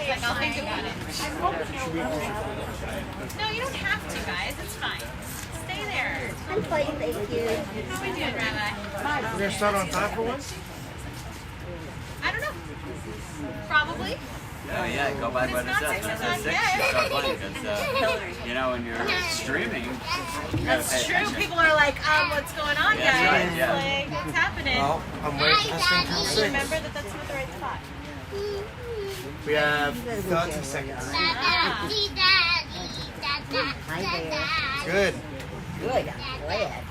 like, I'll think about it. No, you don't have to, guys. It's fine. Stay there. I'm fine, thank you. How are we doing, Rabbi? We're going to start on time for once? I don't know. Probably. Oh yeah, go by what it says. When it says 6, you start playing because, you know, when you're streaming, you gotta That's pay true. attention. People are like, what's going on, That's guys? right, yeah. Like, what's happening? Well, I'm waiting until 6. Remember that that's not the right spot. We have 30 seconds. Good. Good, I'm glad.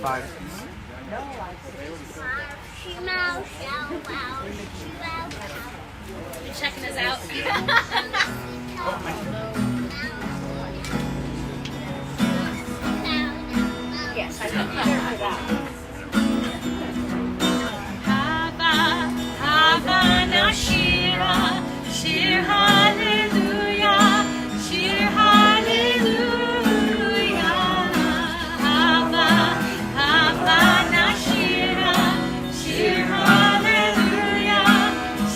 Five. You checking us out? Yes, I can hear that. Hava Nashira, Shir Hallelujah, Shir Hallelujah. Hava Nashira, Shir Hallelujah,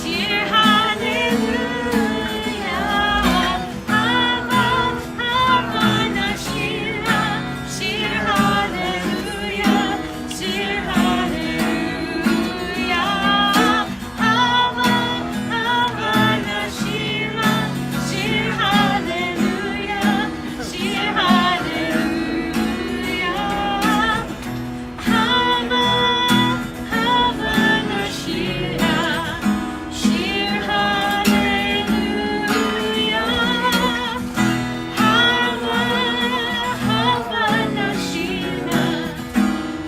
Shir Hallelujah. Hava Nashira, Shir Hallelujah, Shir Hallelujah. Hava Nashira, Shir Hallelujah, Shir Hallelujah. Hava Nashira, Shir Hallelujah. Hava Nashira,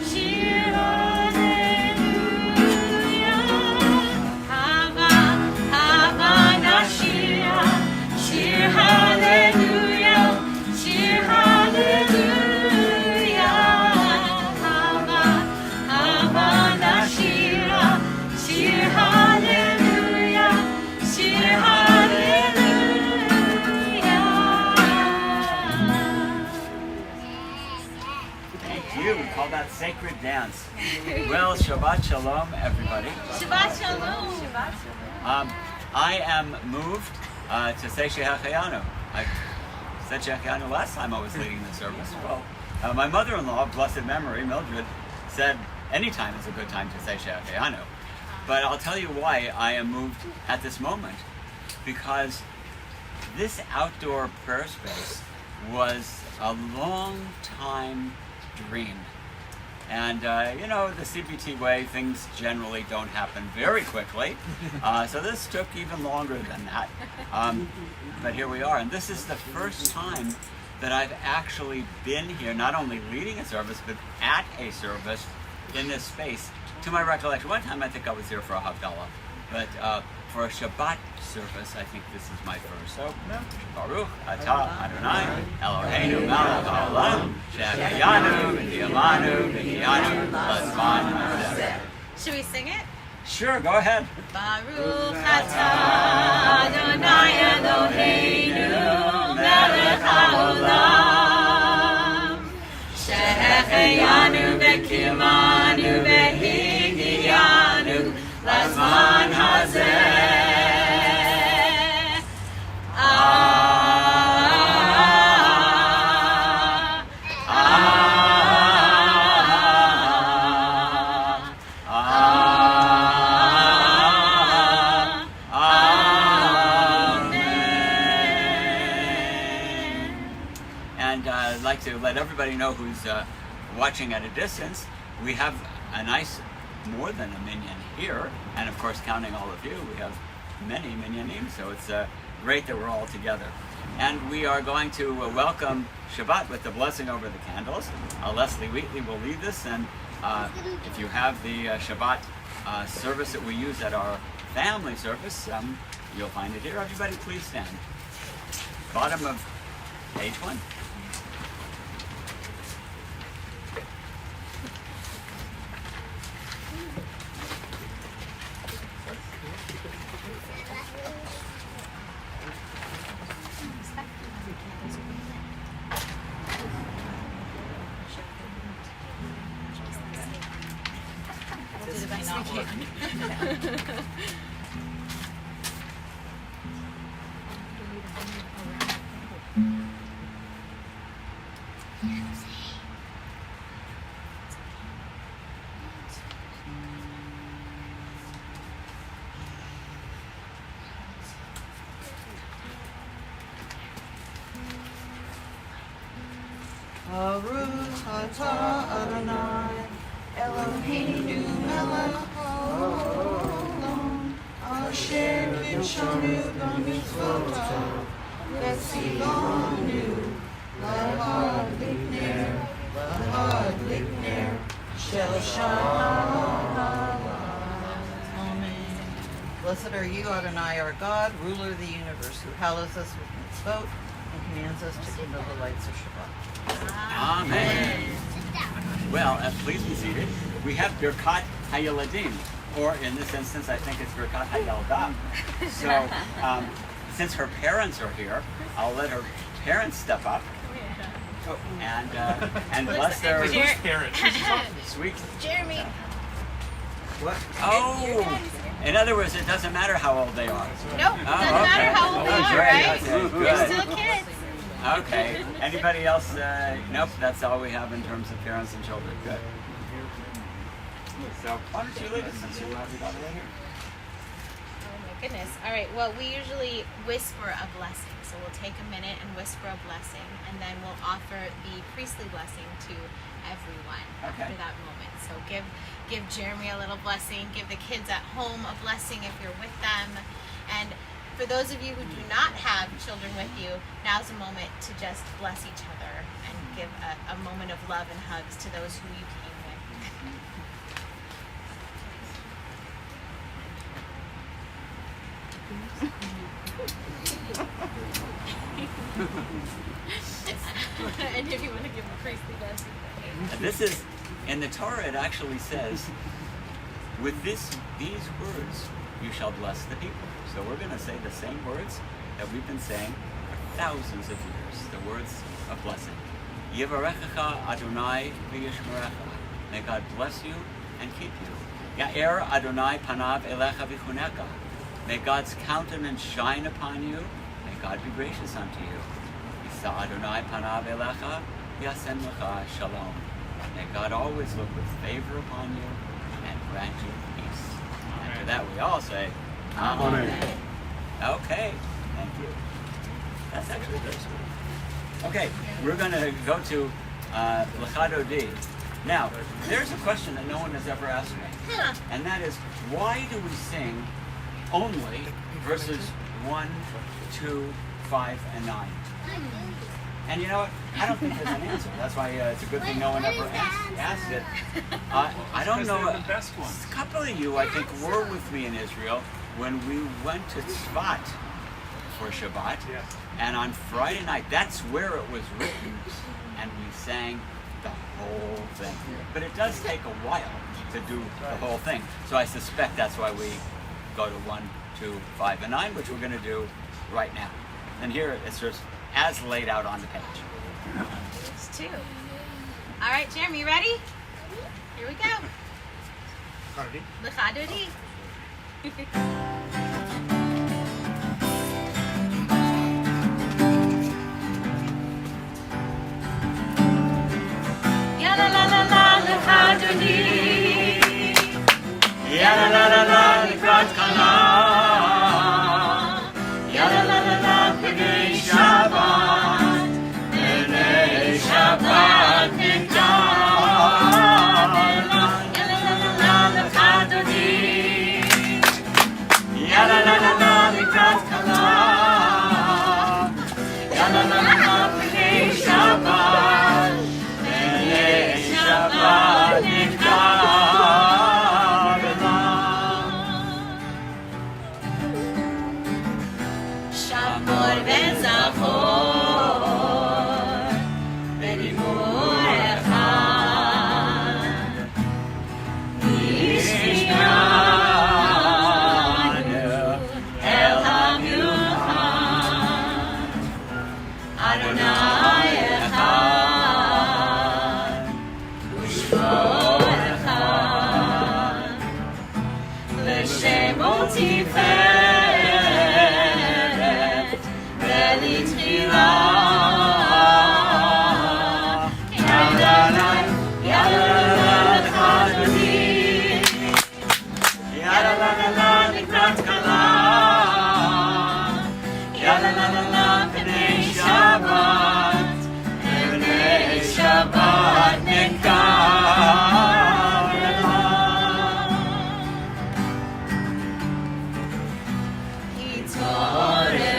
Shir Hallelujah. Hava Nashira, Shir Hallelujah, Shir Hallelujah. Hava Nashira, Shir Hallelujah, Shir Hallelujah. Thank you. We call that sacred dance. Well, Shabbat Shalom, everybody. Shabbat Shalom. I am moved to say Shehachayanu. I said Shehachayanu last time I was leading the service. Well, my mother-in-law, blessed memory, Mildred, said anytime is a good time to say Shehachayanu. But I'll tell you why I am moved at this moment. Because this outdoor prayer space was a long time dream. And you know, the CBT way, things generally don't happen very quickly. So this took even longer than that. But here we are. And this is the first time that I've actually been here, not only leading a service, but at a service in this space. To my recollection, one time I think I was here for a Havdalah. But for a Shabbat service, I think this is my first. So, Baruch Atah Adonai Eloheinu Melech Haolam Shehachayanu V'Diyamanu V'Kiyanu L'Zman Hazeh. Should we sing it? Sure, go ahead. Baruch Atah Adonai Eloheinu Melech Haolam Shehachayanu V'Kiyamanu V'Higiyanu L'Zman Hazeh. I'd like to let everybody know who's watching at a distance. We have a nice, more than a minyan here, and of course, counting all of you, we have many minyanim, so it's great that we're all together. And we are going to welcome Shabbat with the blessing over the candles. Leslie Wheatley will lead this, and if you have the Shabbat service that we use at our family service, you'll find it here. Everybody please stand. Bottom of page 1. the best we can. Baruch atah Adonai Eloheinu melech haolam asher kidshanu b'mitzvotav v'tzivanu lahadlikner shel shana. Amen. Blessed are you, Adonai, our God, ruler of the universe, who hallows us with mitzvot and commands us to kindle the lights of Shabbat. Amen. Well, please be seated. We have Birkat Hayaladim, or in this instance, I think it's Birkat Hayaldah. So, since her parents are here, I'll let her parents step up and bless their Parents. sweet. Jeremy. What? Oh, in other words, it doesn't matter how old they are. Nope, doesn't matter how old they are, Great, right? okay, They're good. still kids. Okay. Anybody else? Nope. That's all we have in terms of parents and children. Good. So why don't you lead us since you have got it right here? Oh my goodness. All right. Well, we usually whisper a blessing. So we'll take a minute and whisper a blessing, and then we'll offer the priestly blessing to everyone Okay. after that moment. So give Jeremy a little blessing. Give the kids at home a blessing if you're with them. And for those of you who do not have children with you, now's a moment to just bless each other and give a moment of love and hugs to those who you came with. And if you want to give a priestly blessing. This is in the Torah. It actually says, "With these words, you shall bless the people." So we're going to say the same words that we've been saying for thousands of years. The words of blessing. Yivarechecha Adonai v'yishmerecha. May God bless you and keep you. Ya'er Adonai panav elecha v'chuneka. May God's countenance shine upon you. May God be gracious unto you. Yisa Adonai panav elecha v'yasen lecha shalom. May God always look with favor upon you and grant you peace. And to that we all say, Amen. Okay, thank you. That's actually very sweet. Okay, we're going to go to Lecha Dodi. Now, there's a question that no one has ever asked me, and that is, why do we sing only verses 1, 2, 5, and 9? And you know what? I don't think there's an answer. That's why it's a good thing no one ever asked it. I don't know. The best one. A couple of you, I think, were with me in Israel when we went to Tzfat for Shabbat. Yes. And on Friday night, that's where it was written, and we sang the whole thing. But it does take a while to do the whole thing. So I suspect that's why we go to 1, 2, 5, and 9, which we're going to do right now. And here it's just as laid out on the page. It's 2. All right, Jeremy, you ready? Here we go. Cardi. Lecha Dodi. Ya la la la la Lecha Dodi. Ya la la la la, Likrat Kala. Ya la la la la, B'nai Shabbat. B'nai Shabbat Niktar. Ya la la la la Lecha Dodi. Ya la la la la, Likrat Kala. Ya la la la la, B'nai Shabbat. B'nai Shabbat Niktar. לתפארת ולתחילה. לקראת כלה, יאללה לה לה לה פני שבת, פני שבת נקרא לה. התעוררי,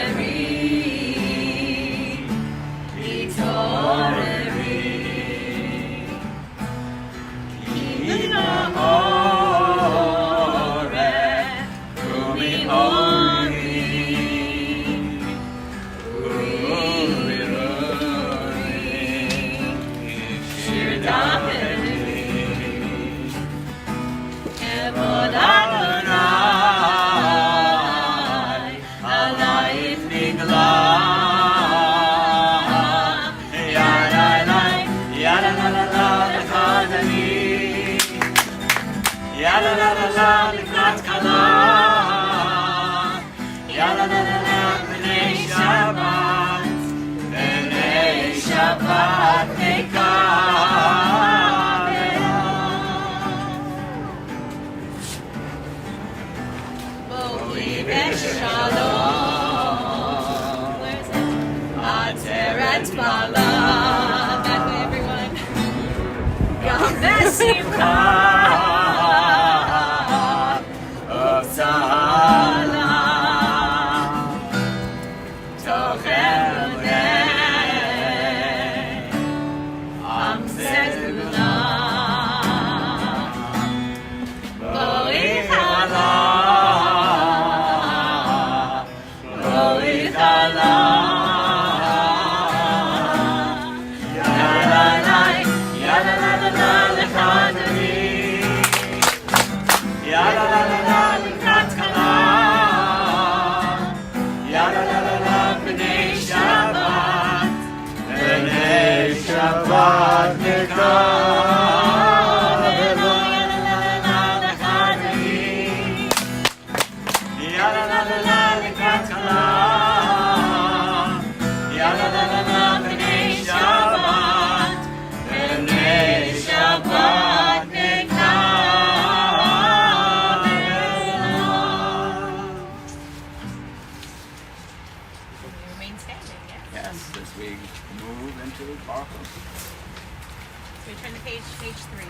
התעוררי, כי יאללה לה לה לה לקראת כלה, יאללה לה לה לה בני שבת, בני שבת נקרא. בואי בשלום, עצרת מעלה, back way everyone, גם בשמחה. שבת נקרא ולא יאללה לה לה לה לקראת כלה, יאללה לה לה לה בני שבת, בני שבת נקרא. Remain standing, yes. Yes, as we move into Baruch. So we turn the page 3.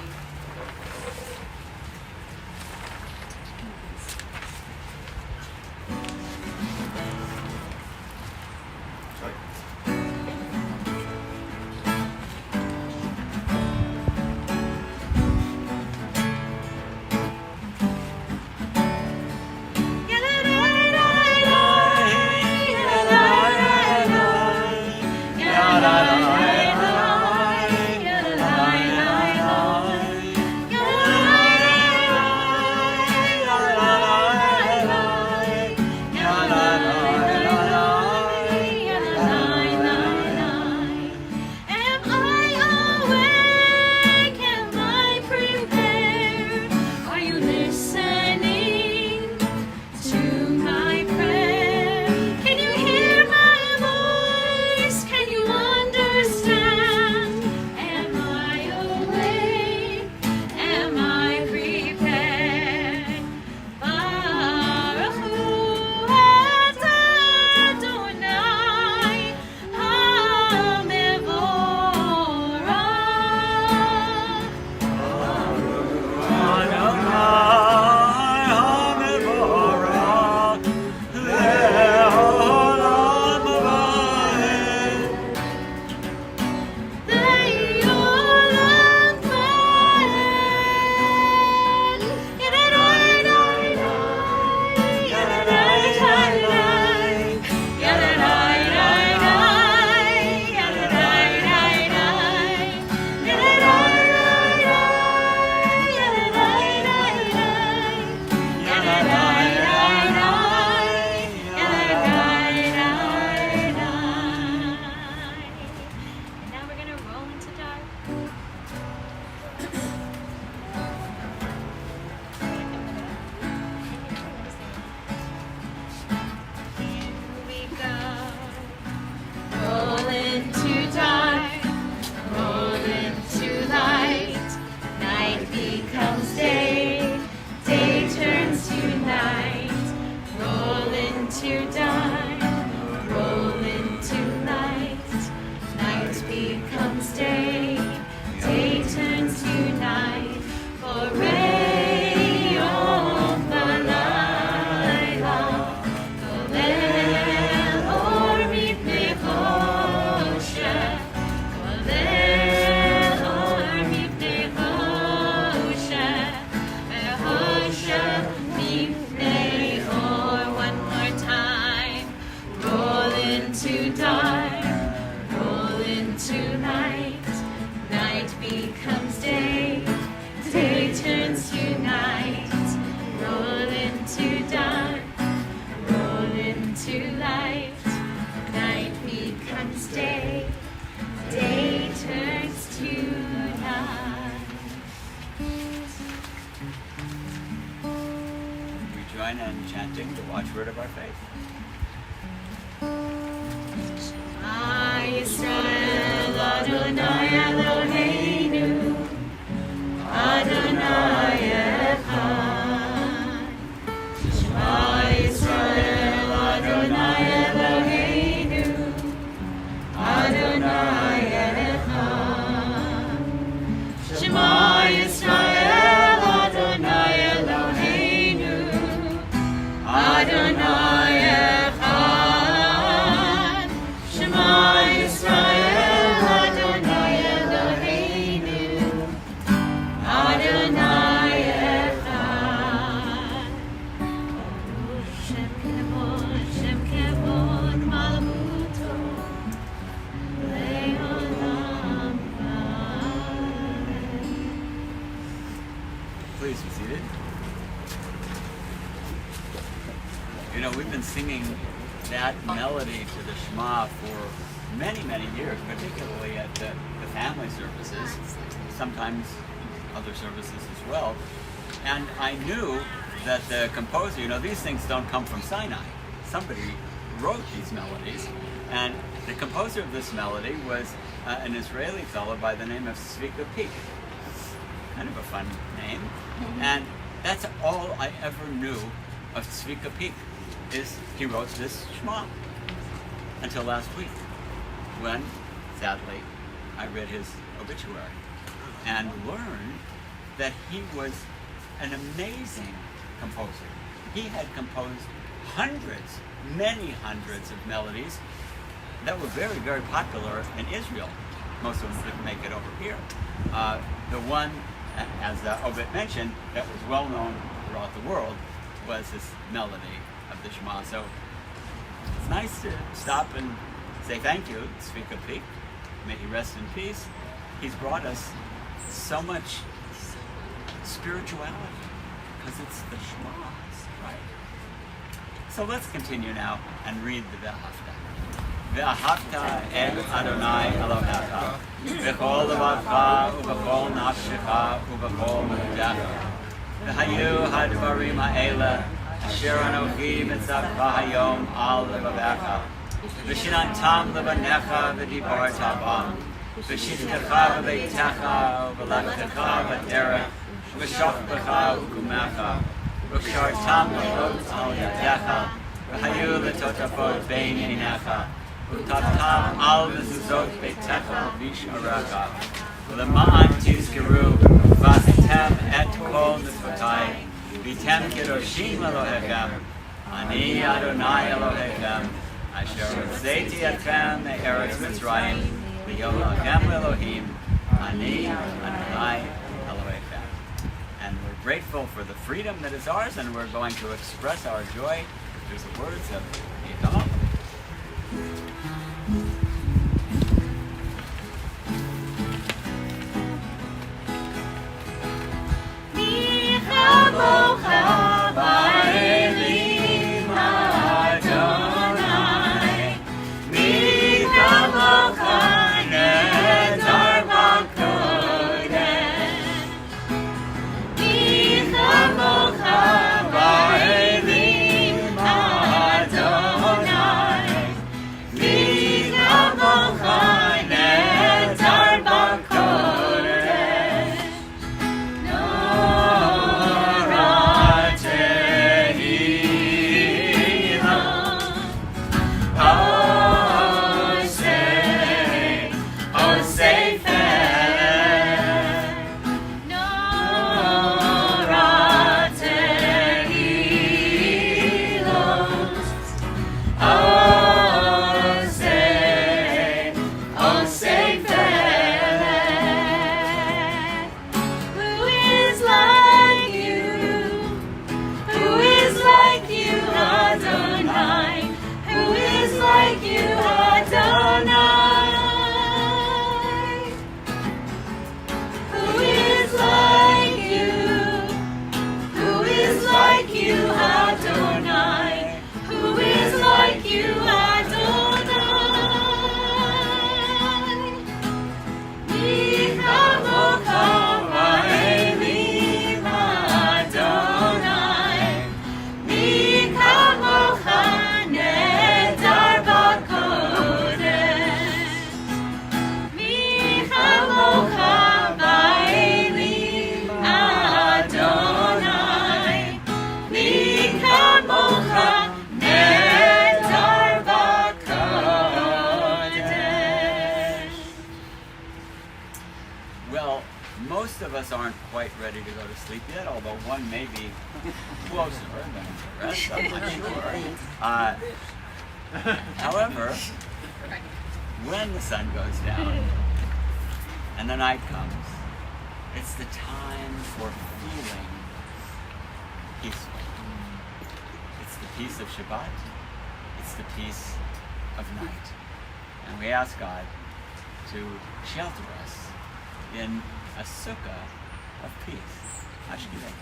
join in chanting the watchword of our faith. Shema Yisrael Adonai Eloheinu Adonai Echad. Shema Yisrael Adonai Eloheinu Adonai Echad. Shema Yisrael Adonai Eloheinu Adonai Echad. Shema Yisrael Adonai Eloheinu Adonai Echad. Shem Kevod Malamuto Le'olam Vaed. Please be seated. You know, we've been singing that melody to the Shema for many, many years, particularly at the family services, sometimes other services as well. And I knew that the composer, you know, these things don't come from Sinai. Somebody wrote these melodies, and the composer of this melody was an Israeli fellow by the name of Tzvika Peak. Kind of a fun name. And that's all I ever knew of Tzvika Peak, is he wrote this Shema until last week, when, sadly, I read his obituary and learned that he was an amazing composer. He had composed hundreds, many hundreds of melodies that were very, very popular in Israel. Most of them didn't make it over here. The one, as Obed mentioned, that was well known throughout the world was this melody of the Shema. So it's nice to stop and say thank you, Tzvika Peak. May he rest in peace. He's brought us so much spirituality because it's the Shema, right? So let's continue now and read the Ve'ahavta. Ve'ahavta et Adonai Elohecha v'chol levacha u'v'chol nafshecha u'v'chol ma'odecha v'hayu hadvarim ha'ela asher anochi mitzavcha hayom al levavecha v'shinantam levanecha v'dibarta bam v'shittecha v'beitecha v'lechtecha v'derech v'shoftecha v'kumecha v'kshartam l'chot al yadecha v'hayu l'totafot bein einecha v'tavtam al mezuzot beitecha v'sharecha v'lema'an tizkeru v'asitem et kol mitzvotai v'tem kedoshim Elohechem ani Adonai Elohechem asher hozeti etchem me'eretz Mitzrayim v'yolachem Elohim ani Adonai Elohechem. And we're grateful for the freedom that is ours, and we're going to express our joy through the words of Yidam. us aren't quite ready to go to sleep yet, although one may be closer than the rest, I'm not sure. However, when the sun goes down and the night comes, it's the time for feeling peaceful. It's the peace of Shabbat. It's the peace of night. And we ask God to shelter us in a sukkah of peace. Hashkidah.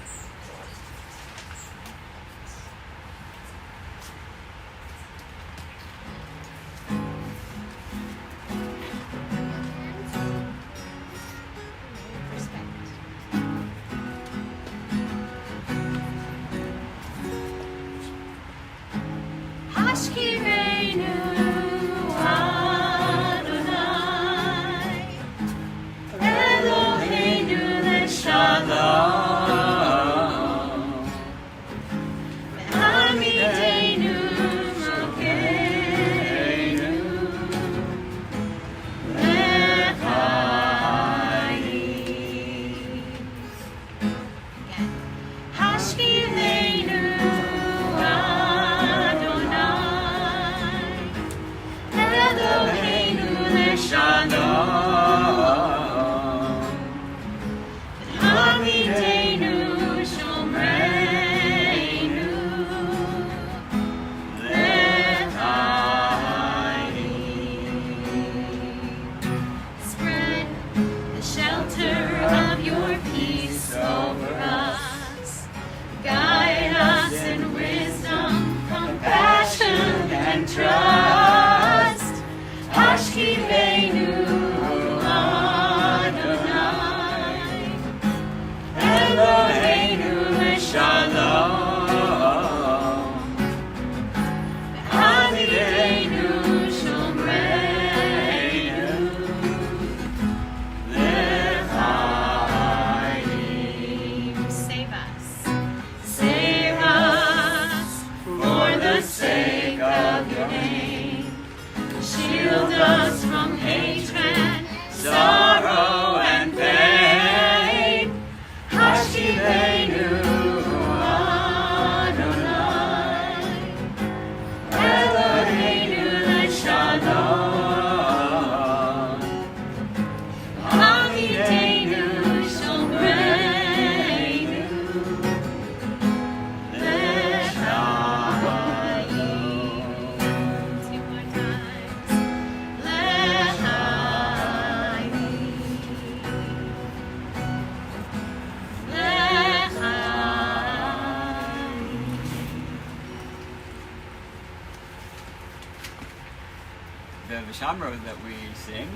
The Vishamro that we sing,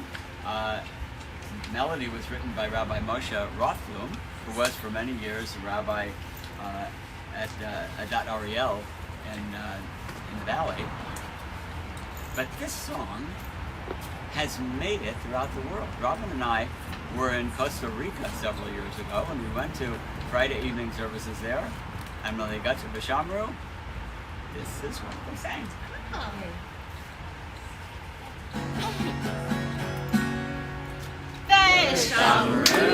melody was written by Rabbi Moshe Rothblum, who was for many years a rabbi at Adat Ariel in the valley. But this song has made it throughout the world. Robin and I were in Costa Rica several years ago, and we went to Friday evening services there. And when they got to Vishamro, this is what they sang. Oh. Veshamru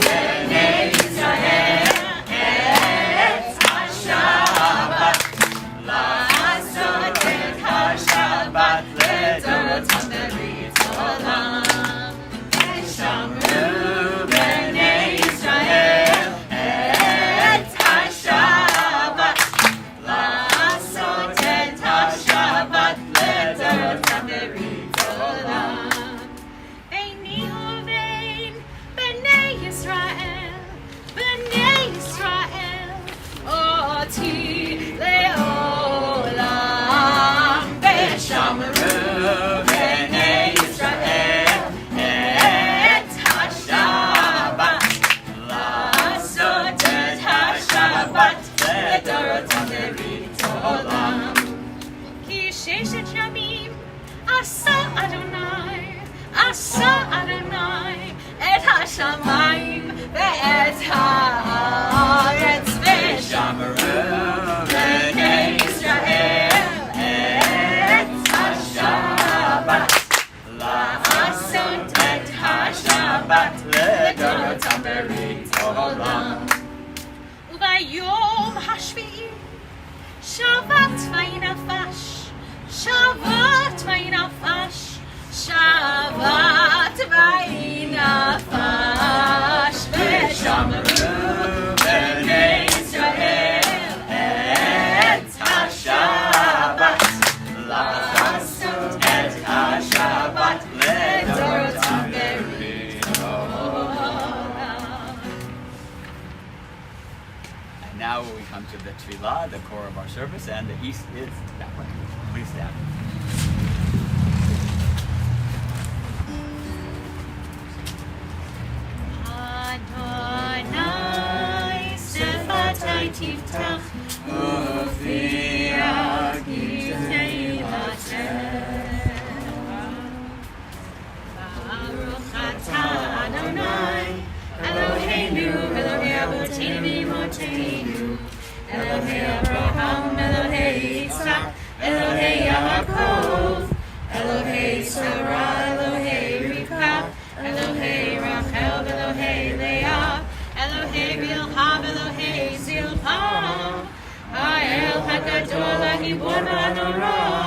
b'nei Yisrael et HaShabbat la'asot et HaShabbat ledorotam berit olam. Veshamru b'nei Yisrael et HaShabbat la'asot et HaShabbat ledorotam berit olam. Shamayim ve'et haaretz ve'shamru b'nei Yisrael et HaShabbat la'asot et HaShabbat ledorotam berit come to the tefillah, the core of our service, and the east is that way. Please stand. Adonai, Sefatai Tiftach, Ufiach Baruch atah Adonai, Eloheinu, Elohei Avotenu v'Imotenu, Elohei Abraham, Elohei Yitzchak, Elohei Yaakov, Elohei Sarah, Elohei Rivka, Elohei Rachel, Elohei Leah, Elohei Bilha, Elohei Zilpa, Ha'el HaGadol HaGibor HaNorah,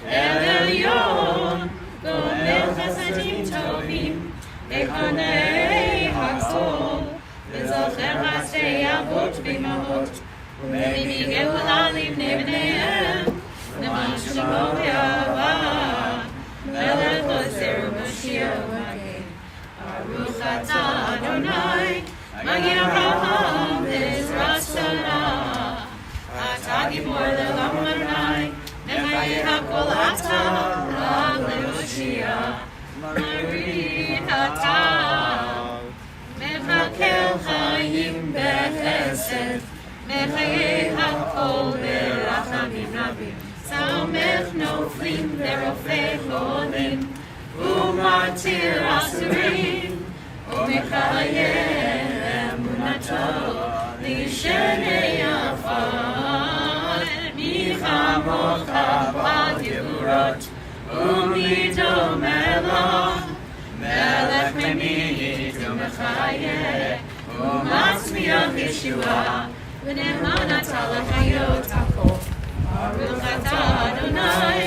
El Elyon, Gomel Chasadim Tovim, Ekonei HaKol, V'zocher Hasei Avot V'imahot, U'mei Geula Livnei B'neihem, L'man Shemo Yahweh, Melech Ozer Mashiach Magid, Baruch atah Adonai, Magid Avraham V'Ezras Sarah, Atah Gibor Le'olam Adonai, Mechayeh HaKol atah, Rav Le'Oshiach, Marid atah, Mechakel Chaim B'Chesed, Mechayeh HaKol B'Rachamim Rabim, Samech Noflim V'Rofei Cholim, Umatir Asurim, Umechayeh Emunato, Lishenei Afar, Michamocha B'Gevurot, Umido Melech, Melech Memit Umechayeh, Umatzmiach Yeshua, V'Ne'eman atah l'chayot HaKol, Baruch atah Adonai,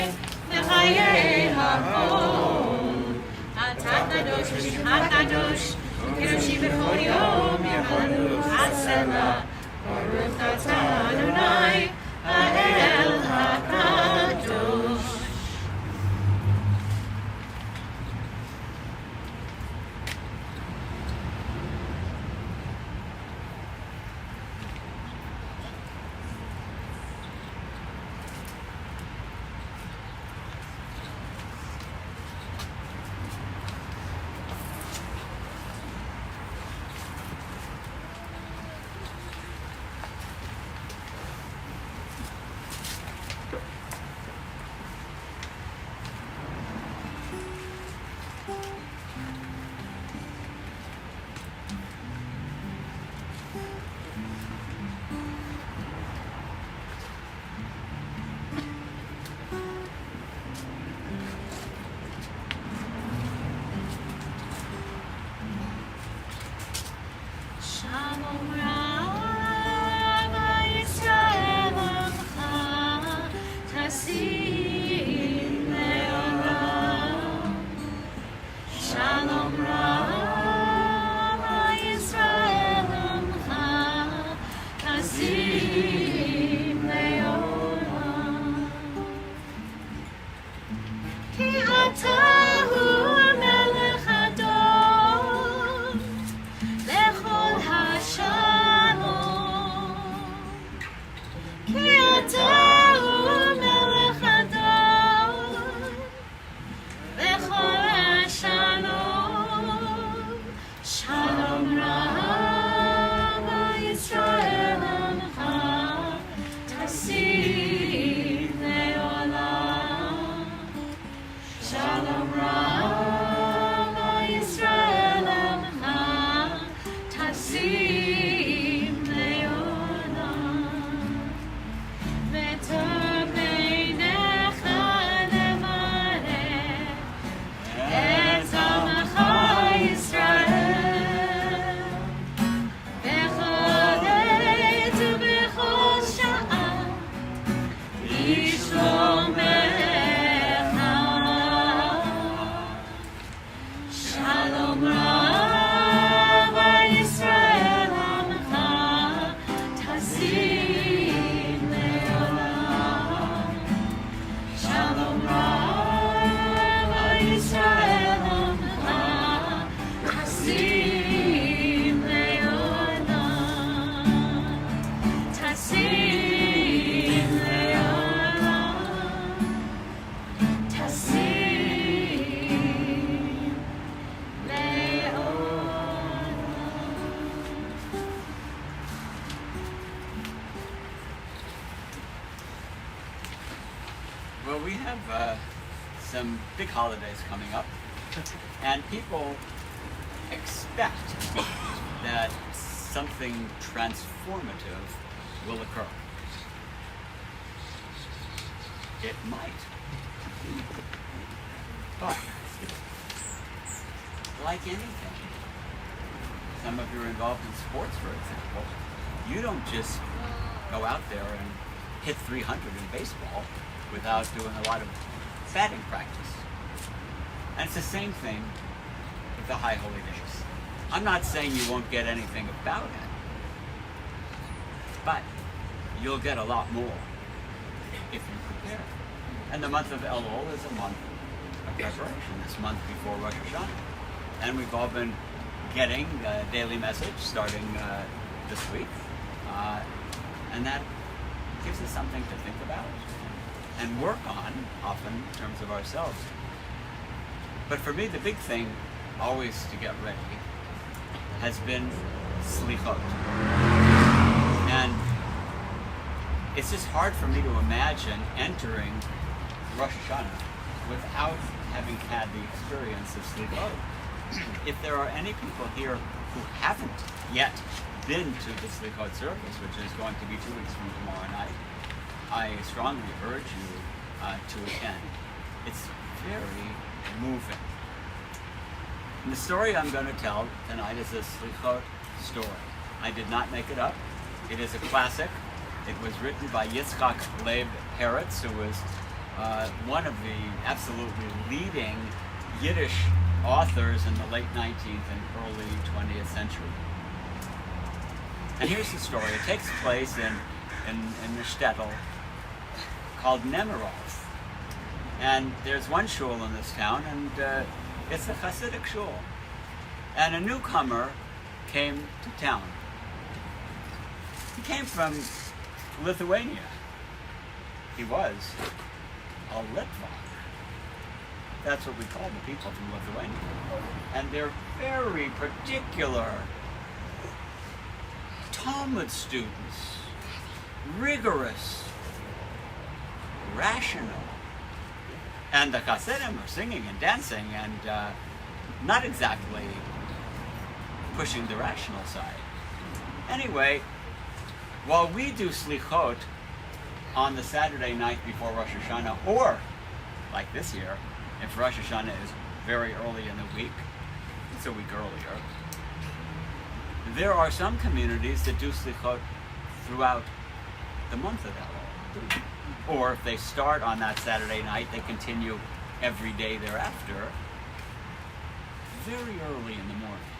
Mechayeh HaKol. Atah kadosh v'shimcha kadosh, U'kedoshi b'chol yom yamanu ha'sela. Baruch atah Adonai, Ha'el HaKadosh. Well, we have some big holidays coming up, and people expect that something transformative will occur. It might. But, like anything, some of you are involved in sports, for example, you don't just go out there and hit 300 in baseball without doing a lot of batting practice. And it's the same thing with the High Holy Days. I'm not saying you won't get anything about it, but you'll get a lot more if you prepare. And the month of Elul is a month of preparation, this month before Rosh Hashanah. And we've all been getting a daily message starting this week. And that gives us something to think about and work on, often in terms of ourselves. But for me, the big thing, always to get ready, has been slichot. And it's just hard for me to imagine entering Rosh Hashanah without having had the experience of slichot. If there are any people here who haven't yet been to the slichot service, which is going to be 2 weeks from tomorrow night, I strongly urge you to attend. It's very moving. And the story I'm going to tell tonight is a slichot story. I did not make it up. It is a classic. It was written by Yitzchak Leib Peretz, who was one of the absolutely leading Yiddish authors in the late 19th and early 20th century. And here's the story. It takes place in the shtetl called Nemirov. And there's one shul in this town, and it's a Hasidic shul. And a newcomer came to town. He came from Lithuania. He was a Litvak. That's what we call the people from Lithuania. And they're very particular Talmud students, rigorous, rational. And the Hasidim are singing and dancing and not exactly pushing the rational side. Anyway, while we do slichot on the Saturday night before Rosh Hashanah, or like this year, if Rosh Hashanah is very early in the week, it's a week earlier, there are some communities that do slichot throughout the month of Elul. Or if they start on that Saturday night, they continue every day thereafter, very early in the morning.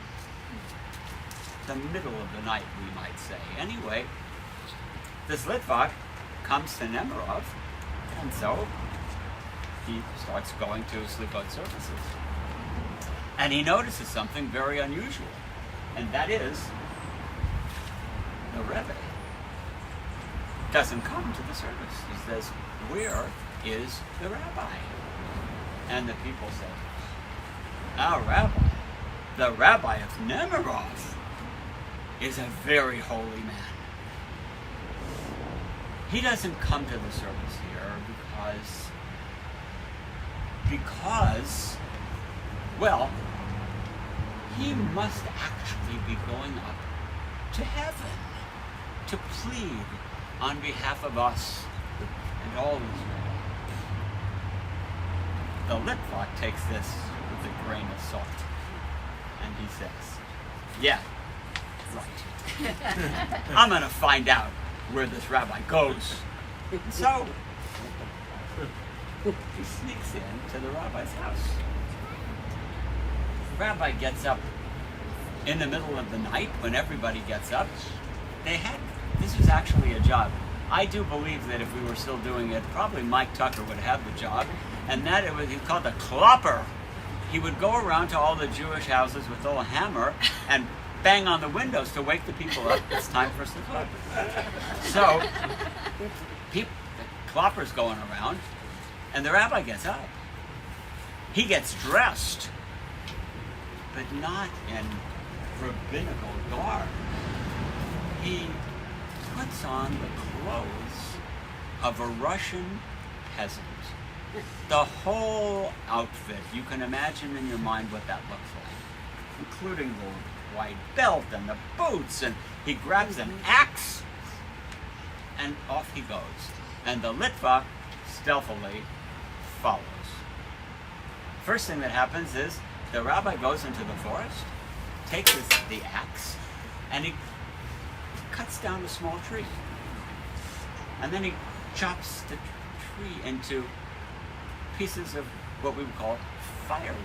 The middle of the night, we might say. Anyway, this Litvak comes to Nemirov, and so he starts going to slichot services. And he notices something very unusual, and that is the Rebbe doesn't come to the service. He says, "Where is the rabbi?" And the people say, "Our rabbi, the rabbi of Nemirov, is a very holy man. He doesn't come to the service here because, well, he must actually be going up to heaven to plead on behalf of us and all Israel." The Litvak takes this with a grain of salt, and he says, "Yeah, right. I'm going to find out where this rabbi goes." And so he sneaks into the rabbi's house. The rabbi gets up in the middle of the night when everybody gets up. This was actually a job. I do believe that if we were still doing it, probably Mike Tucker would have the job, and that it was called a klopper. He would go around to all the Jewish houses with a little hammer and bang on the windows to wake the people up. It's time for slichot. So, the klopper's going around, and the rabbi gets up. He gets dressed, but not in rabbinical garb. He puts on the clothes of a Russian peasant. The whole outfit, you can imagine in your mind what that looks like, including the white belt and the boots, and he grabs an axe and off he goes. And the Litvak stealthily follows. First thing that happens is the rabbi goes into the forest, takes the axe, and he cuts down a small tree. And then he chops the tree into pieces of what we would call firewood.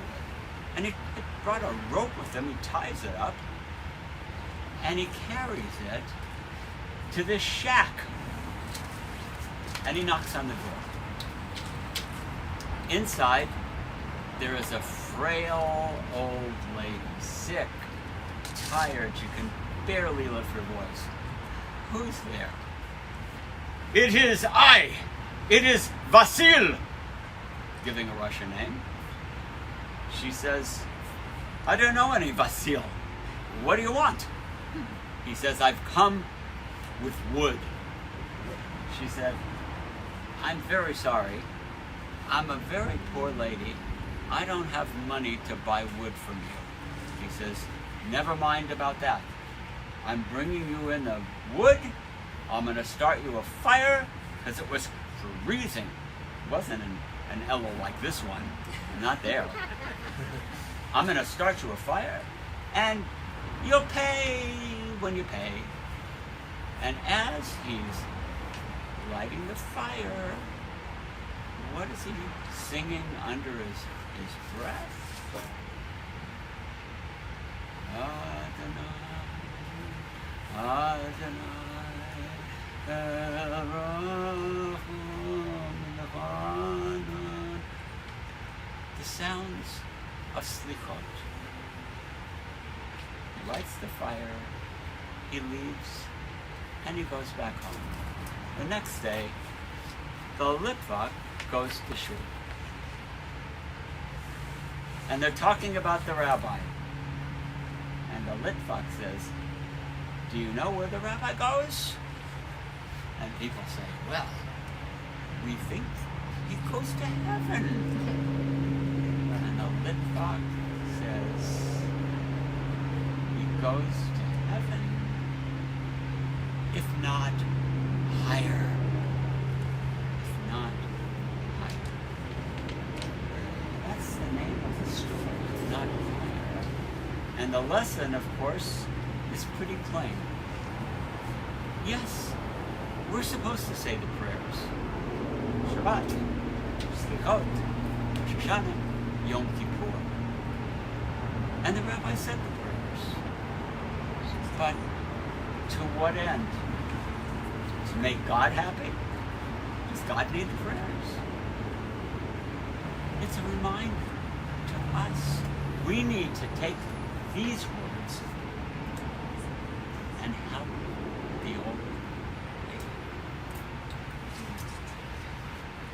And he brought a rope with him, he ties it up, and he carries it to this shack. And he knocks on the door. Inside, there is a frail old lady, sick, tired, you can barely lift her voice. Who's there? It is I! It is Vasil! Giving a Russian name. She says, I don't know any Vasil. What do you want? He says, I've come with wood. She said, I'm very sorry. I'm a very poor lady. I don't have money to buy wood from you. He says, never mind about that. I'm bringing you in the wood. I'm going to start you a fire because it was freezing. It wasn't an elbow like this one. Not there. I'm going to start you a fire and you'll pay when you pay. And as he's lighting the fire, what is he singing under his breath? The sounds of slichot. He lights the fire, he leaves, and he goes back home. The next day, the Litvak goes to shul. And they're talking about the rabbi. And the Litvak says, do you know where the rabbi goes? And people say, well, we think he goes to heaven. And the Litvak says, he goes to heaven, if not higher. If not higher. That's the name of the story, not higher. And the lesson, of course, is pretty plain. Yes, we're supposed to say the prayers. Shabbat, Slichot, Rosh Hashanah, Yom Kippur. And the rabbi said the prayers. But to what end? To make God happy? Does God need the prayers? It's a reminder to us. We need to take these words and help the old lady.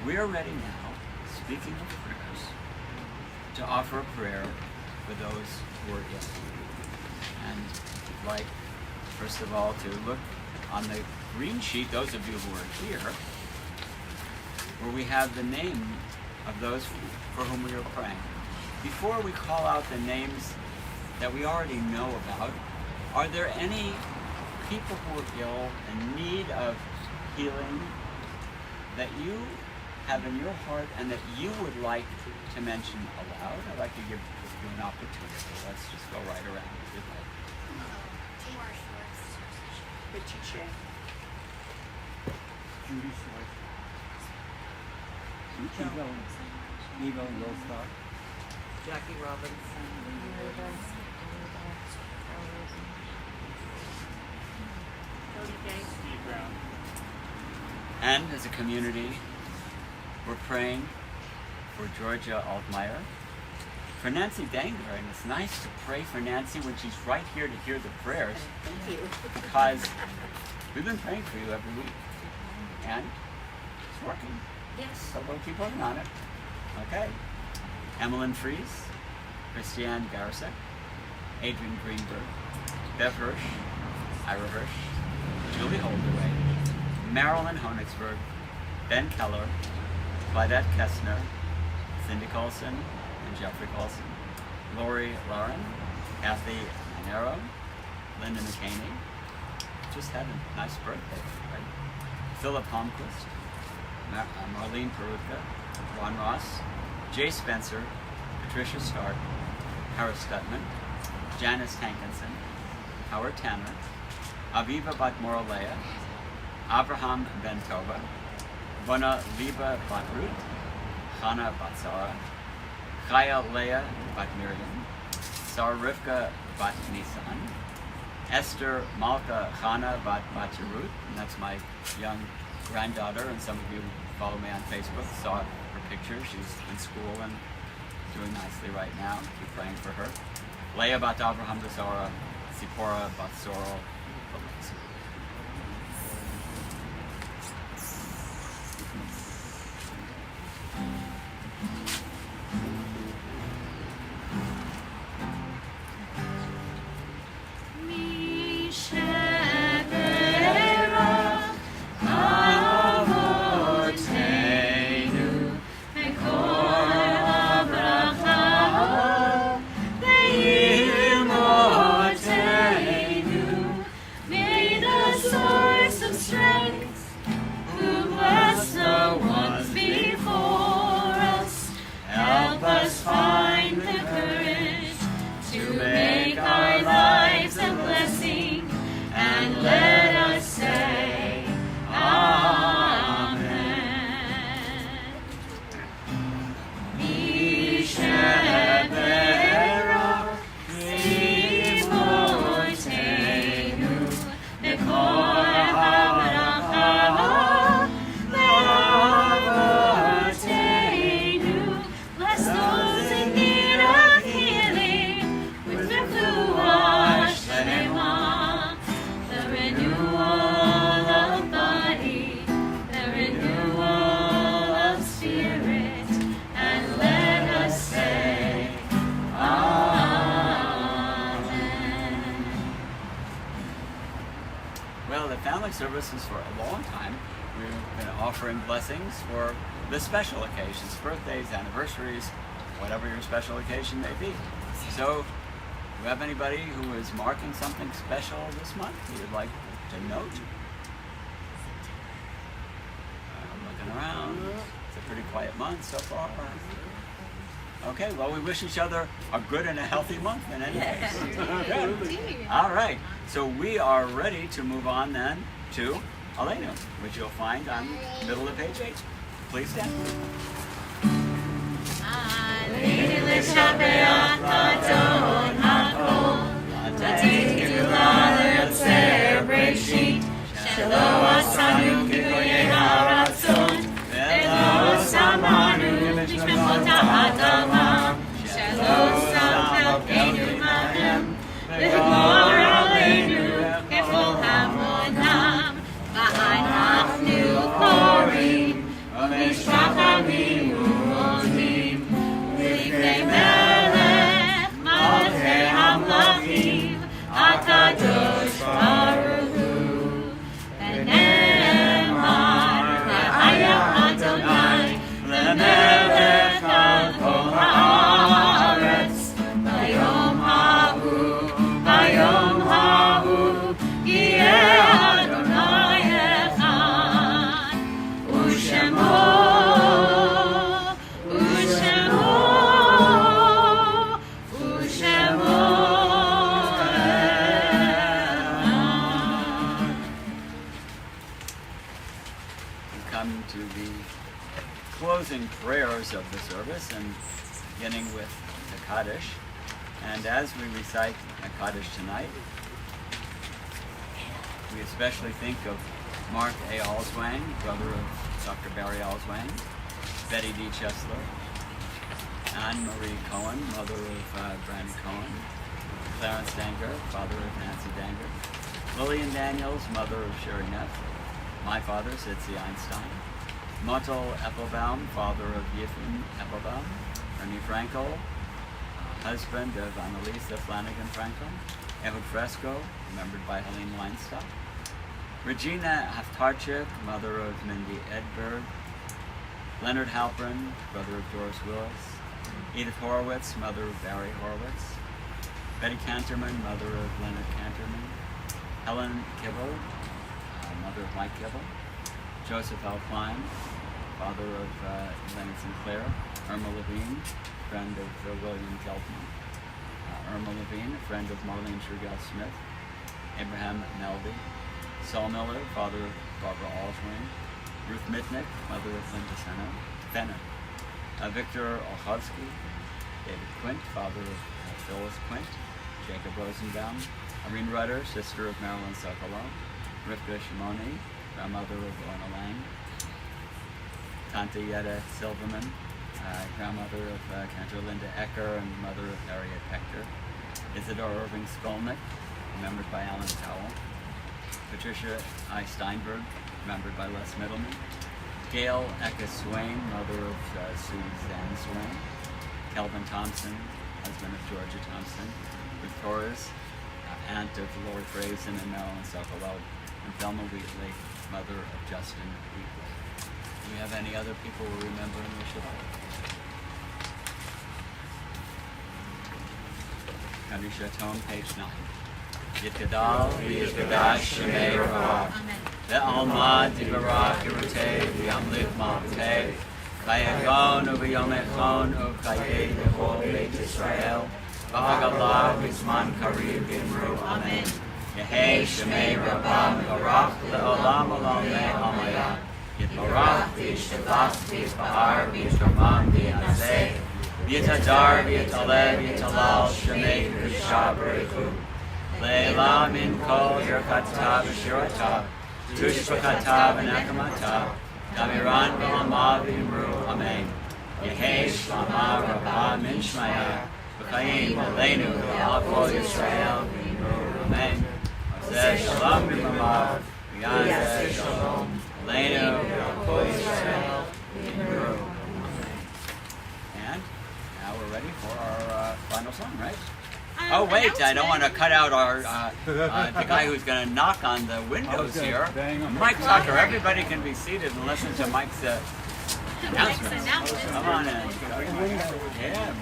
We are ready now, speaking of prayers, to offer a prayer for those who are ill. And I'd like, first of all, to look on the green sheet, those of you who are here, where we have the name of those for whom we are praying. Before we call out the names that we already know about, are there any people who are ill in need of healing that you have in your heart and that you would like to mention aloud? I'd like to give you an opportunity. Let's just go right around if you'd like. Judy's wife. Eva and Rostar. Jackie Robinson. And as a community, we're praying for Georgia Altmeyer, for Nancy Danger, and it's nice to pray for Nancy when she's right here to hear the prayers. Thank you. Because we've been praying for you every week. And it's working. Yes. So we'll keep working on it. Okay. Emmeline Fries, Christiane Garasek, Adrian Greenberg, Bev Hirsch, Ira Hirsch, Julie Holderway, Marilyn Honigsberg, Ben Keller, Claudette Kessner, Cindy Colson, and Jeffrey Colson, Lori Lauren, Kathy Manero, Linda McCaney, just had a nice birthday, right? Philip Holmquist, Marlene Perutka, Ron Ross, Jay Spencer, Patricia Stark, Harris Stutman, Janice Hankinson, Howard Tanner, Aviva Bat Moralea, Abraham Ben Tova, Vona Liba Bat Ruth, Chana Bat Sarah, Chaya Leah Bat Miriam, Sarah Rivka Bat Nisan, Esther Malka Chana Bat Ruth, and that's my young granddaughter, and some of you who follow me on Facebook saw her picture. She's in school and doing nicely right now. Keep praying for her. Leah Bat Abraham Bezora, Zipporah Bat Sorel, services for a long time. We've been offering blessings for the special occasions, birthdays, anniversaries, whatever your special occasion may be. So, do you have anybody who is marking something special this month you would like to note? I'm looking around. It's a pretty quiet month so far. Okay, well, we wish each other a good and a healthy month in any case. Good. All right, so we are ready to move on then to Aleinu, which you'll find on the middle of page 8. Please stand. Aleinu l'shabeach Adon hakol, Latei Geulah l'yotzer Bereshit, Shelo asanu k'goyei haratzon, Velo samanu mishmechot ha'adama, Shelo sam chelkeinu mahem, V'gmor aleinu kefol hamonam, V'anachnu korim, V'mishpachamim u'onim, V'lifnei melech malchei hamlachim, HaKadosh Baruch Hu, V'ne'emar V'haya Adonai, L'melech al kol haaretz, V'yom hahu, V'yom hahu, Yeh Adonai echad, U'shemo, U'shemo, U'shemo echad. We come to the closing prayers of the service and beginning with the Kaddish. And as we recite the Kaddish tonight, we especially think of Mark A. Alswang, brother of Dr. Barry Alswang, Betty D. Chesler, Anne-Marie Cohen, mother of Brandy Cohen, Clarence Danger, father of Nancy Danger, Lillian Daniels, mother of Sherry Neff, my father, Sidsi Einstein, Mottel Eppelbaum, father of Yifin Eppelbaum, Ernie Frankel, husband of Annalisa Flanagan Frankel, Ehud Fresco, remembered by Helene Weinstock, Regina Haftarchik, mother of Mindy Edberg, Leonard Halpern, brother of Doris Willis. Edith Horowitz, mother of Barry Horowitz. Betty Canterman, mother of Leonard Canterman. Helen Kibble, mother of Mike Kibble. Joseph L. Klein, father of Leonard Sinclair. Irma Levine, friend of William Geltman. Irma Levine, friend of Marlene Trugel Smith. Abraham Melby. Saul Miller, father of Barbara Alswain. Ruth Mitnick, mother of Linda Fenner. Victor Olchowski. David Quint, father of Phyllis Quint. Jacob Rosenbaum. Irene Rudder, sister of Marilyn Sokolow. Rivka Shimoni, grandmother of Lorna Lang. Tante Yetta Silverman, grandmother of Cantor Linda Ecker and mother of Harriet Hector. Isidore Irving Skolnick, remembered by Alan Powell. Patricia I. Steinberg, remembered by Les Middleman. Gail Eka Swain, mother of Suzanne Swain. Kelvin Thompson, husband of Georgia Thompson. Ruth Torres, aunt of Lord Grayson and Marilyn Sokolow. And Thelma Wheatley, mother of Justin Wheatley. Do you have any other people we remember in the Shabbat? Kadisha Tome, page 9. Yitgadal, Yitgadash, Shemei Rabah. Ve'alma, Dibarach, Yerutei, V'yamlik, Ma'atei. V'yagon, U'v'yom Echon, U'chayei, B'chol, Beit Yisrael. V'hagalah, V'zman Karib, V'imru, Amen. Yehei, Shemei Rabah, Me'orach, Le'olam, Olam, Me'amayah. Yitbarach, V'yishtabach, V'yitbahar, V'yishtamam, V'yinaseh. V'yitadar, V'yitaleh, V'yitalal, Shemei, V'yishah, B'rechu. Le'ela min kol yirkata v'shirata, tushbakata v'nakamata, damiran v'lama v'imru, amen. Yehei shlama rabba min shmaya, v'chayim aleinu v'al kol Yisrael v'imru, amen. Zeh shalom b'mamav, v'yazeh shalom, aleinu v'al kol Yisrael v'imru, amen. And now we're ready for our final song, right? Oh wait, I don't want to cut out our the guy who's going to knock on the windows here. Mike Tucker, everybody can be seated and listen to Mike's announcements. Come on in. Yeah.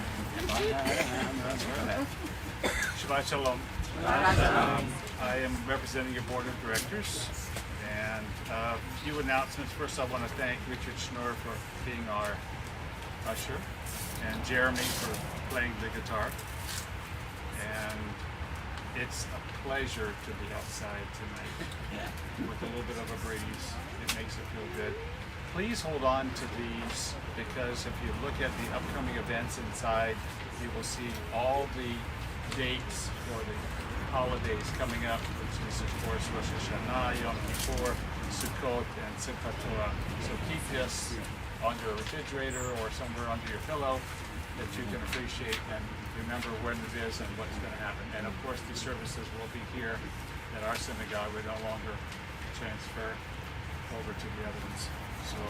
Shabbat Shalom. I am representing your board of directors, and a few announcements. First, I want to thank Richard Schnurr for being our usher, and Jeremy for playing the guitar. And it's a pleasure to be outside tonight with a little bit of a breeze. It makes it feel good. Please hold on to these, because if you look at the upcoming events inside, you will see all the dates for the holidays coming up, which is of course Rosh Hashanah, Yom Kippur, Sukkot, and Simchat Torah. So keep this on your refrigerator or somewhere under your pillow that you can appreciate and remember when it is and what's going to happen. And of course, the services will be here at our synagogue. We no longer transfer over to the other ones. So,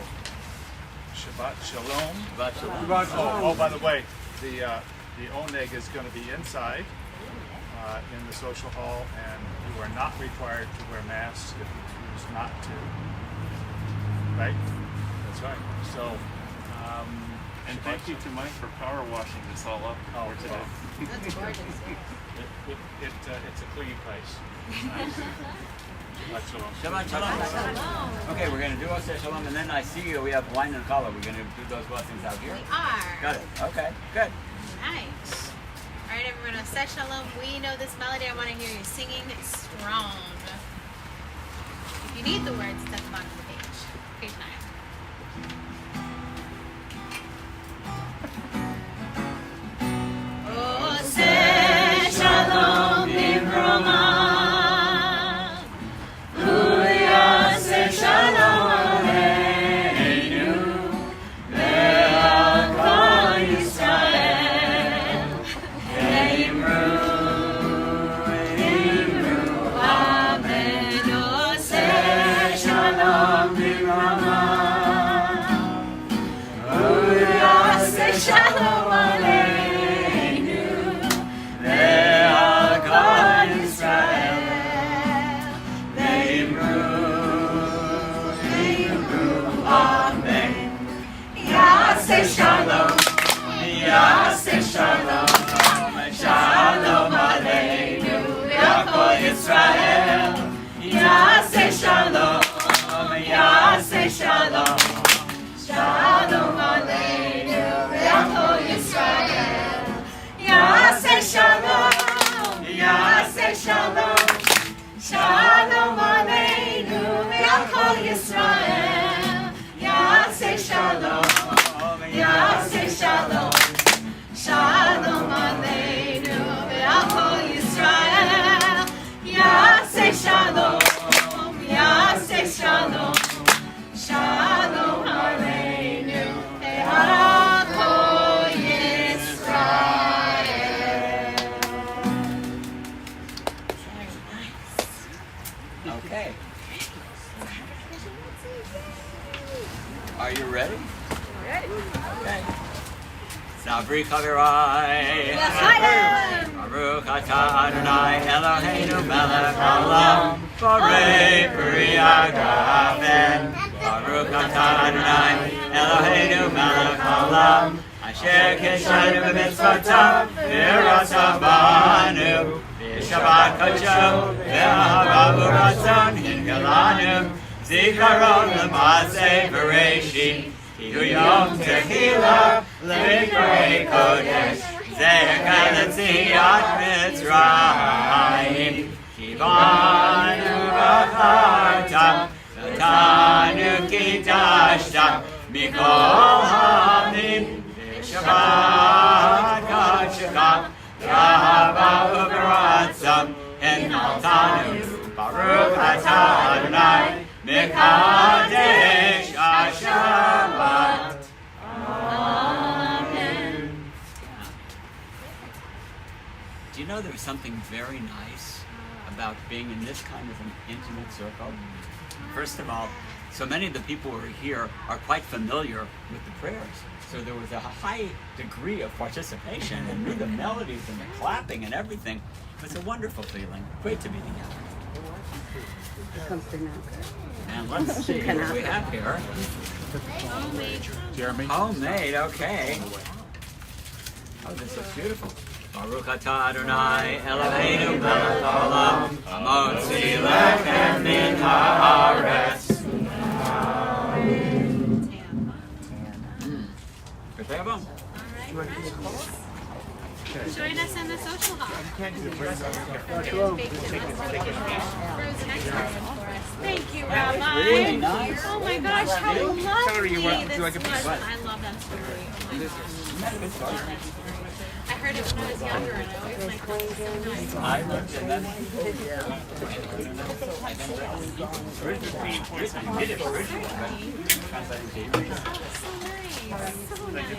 Shabbat Shalom. Shabbat Shalom. Oh, by the way, the oneg is going to be inside in the social hall, and you are not required to wear masks if you choose not to. Right? That's right. So. And thank you to Mike for power washing this all up for today. That's gorgeous. It's a clean place. Nice. Shabbat Shalom. Shabbat Shalom. Okay, we're going to do Oseh Shalom, and then I see you. We have wine and challah. We're going to do those blessings out here. We are. Got it. Okay, good. Nice. All right, everyone. Oseh Shalom. We know this melody. I want to hear you singing strong. If you need the words, it's at the bottom of the page. Page 9. Oseh Shalom Bimroma, Uyaseh Shalom Aleinu, Ve'al Kol Yisrael, Ve'imru, Amen. Oseh Shalom Bimroma, Uyaseh Shalom Aleinu. Shalom. Shalom Aleinu ve'al Yisrael. Yaseh Shalom. Yaseh Shalom. Shalom Aleinu ve'al Yisrael. Yaseh Shalom. Yaseh Shalom. Shalom Aleinu ve'al Yisrael. Yaseh Shalom. Yaseh Shalom. Shalom Aleinu ve'al Yisrael. Okay. Are you ready? Ready. Okay. Sabri Chavirai. Baruch atah Adonai Eloheinu melech haolam. Borei peri hagafen. Baruch atah Adonai Eloheinu melech haolam. Asher kishanu b'mitzvotav v'ratav banu. V'shabbat kodsho v'ahava v'ratzon hingalanu. Zikaron l'maaseh Bereshit. Ki hu yom tehillah l'mikrei kodesh. Zecher l'tziat Mitzrayim. Ki banu v'achartam. V'tanu kidashtam. Mikol ha'amim. V'shabbat kodshecha. V'ahava v'ratzon hingalanu. Baruch atah Adonai Mekadesh Hashavat. Amen. Do you know there's something very nice about being in this kind of an intimate circle? First of all, so many of the people who are here are quite familiar with the prayers. So there was a high degree of participation and knew the melodies and the clapping and everything. It was a wonderful feeling. Great to be together. And let's see what we have here. Jeremy. Homemade, okay. Oh, this is beautiful. Baruch atah Adonai Eloheinu melech haolam. Hamotzi lechem min haaretz. Good day, everyone. Join us in the social hall. Thank you, Rabbi. Really nice. Oh my gosh, how lovely this was. I love that story. Oh my gosh. I heard it when I was younger and I always like, oh, it's so nice. I looked and then I did it originally, but translating to Hebrew. So nice. So nice.